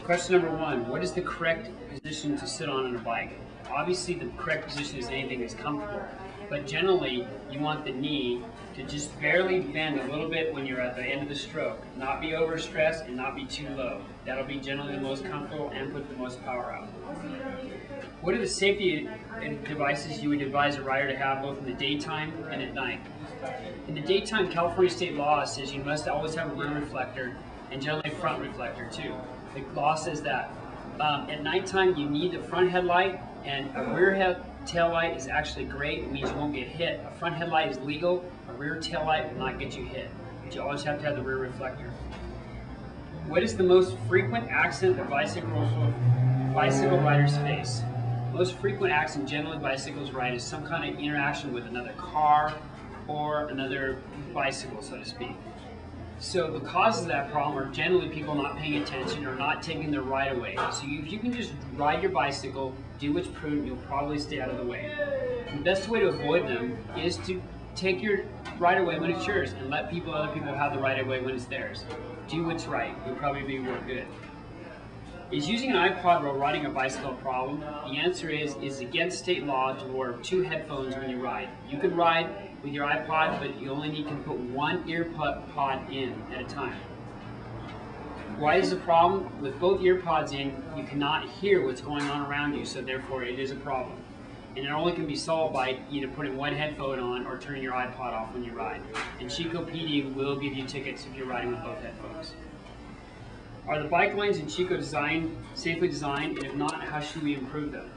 Question number one, what is the correct position to sit on a bike? Obviously the correct position is anything that's comfortable, but generally you want the knee to just barely bend a little bit when you're at the end of the stroke, not be overstressed and not be too low. That'll be generally the most comfortable and put the most power out. What are the safety devices you would advise a rider to have both in the daytime and at night? In the daytime, California state law says you must always have a rear reflector and generally a front reflector too. The law says that. At nighttime, you need the front headlight, and a rear tail light is actually great. It means you won't get hit. A front headlight is legal. A rear tail light will not get you hit. But you always have to have the rear reflector. What is the most frequent accident that bicycle riders face? Most frequent accident generally bicycles ride is some kind of interaction with another car or another bicycle, so to speak. So the causes of that problem are generally people not paying attention or not taking their right of way. So if you can just ride your bicycle, do what's prudent, you'll probably stay out of the way. The best way to avoid them is to take your right of way when it's yours and let other people have the right of way when it's theirs. Do what's right. You'll probably be real good. Is using an iPod while riding a bicycle a problem? The answer is against state law to wear 2 headphones when you ride. You can ride with your iPod, but you only need to put 1 ear pod in at a time. Why is the problem? With both ear pods in, you cannot hear what's going on around you, so therefore it is a problem. And it only can be solved by either putting 1 headphone on or turning your iPod off when you ride. And Chico PD will give you tickets if you're riding with both headphones. Are the bike lanes in Chico safely designed, and if not, how should we improve them?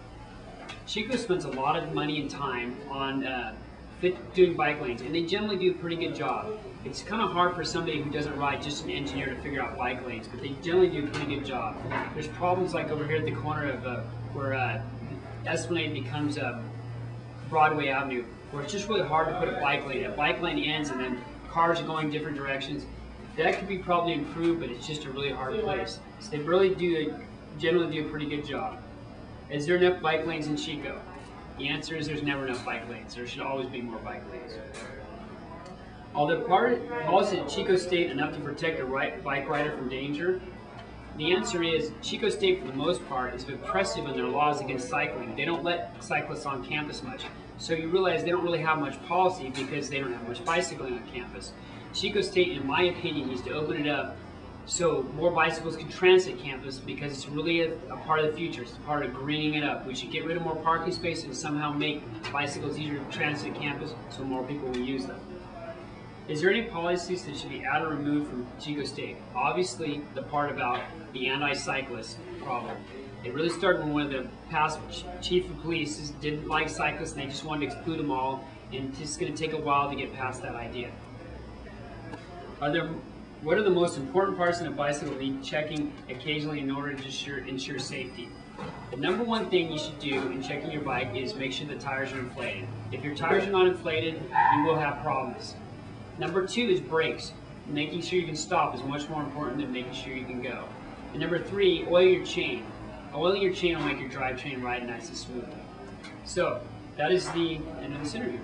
Chico spends a lot of money and time on doing bike lanes, and they generally do a pretty good job. It's kind of hard for somebody who doesn't ride, just an engineer, to figure out bike lanes, but they generally do a pretty good job. There's problems like over here at the corner of where Esplanade becomes Broadway Avenue, where it's just really hard to put a bike lane. A bike lane ends and then cars are going different directions. That could be probably improved, but it's just a really hard place. So they really generally do a pretty good job. Is there enough bike lanes in Chico? The answer is there's never enough bike lanes. There should always be more bike lanes. Are the policies at Chico State enough to protect a bike rider from danger? The answer is Chico State, for the most part, is oppressive in their laws against cycling. They don't let cyclists on campus much. So you realize they don't really have much policy because they don't have much bicycling on campus. Chico State, in my opinion, needs to open it up so more bicycles can transit campus, because it's really a part of the future. It's a part of greening it up. We should get rid of more parking spaces and somehow make bicycles easier to transit campus so more people will use them. Is there any policies that should be added or removed from Chico State? Obviously, the part about the anti-cyclist problem. It really started when one of the past chief of police didn't like cyclists and they just wanted to exclude them all, and it's just going to take a while to get past that idea. What are the most important parts in a bicycle need checking occasionally in order to ensure safety? The number one thing you should do in checking your bike is make sure the tires are inflated. If your tires are not inflated, you will have problems. Number 2 is brakes. Making sure you can stop is much more important than making sure you can go. And number 3, oil your chain. Oiling your chain will make your drivetrain ride nice and smooth. So, that is the end of this interview.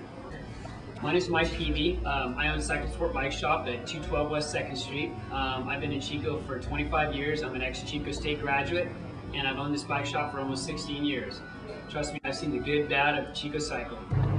My name is Mike Peavy. I own Cycle Sport Bike Shop at 212 West 2nd Street. I've been in Chico for 25 years. I'm an ex-Chico State graduate, and I've owned this bike shop for almost 16 years. Trust me, I've seen the good, bad of Chico cycling.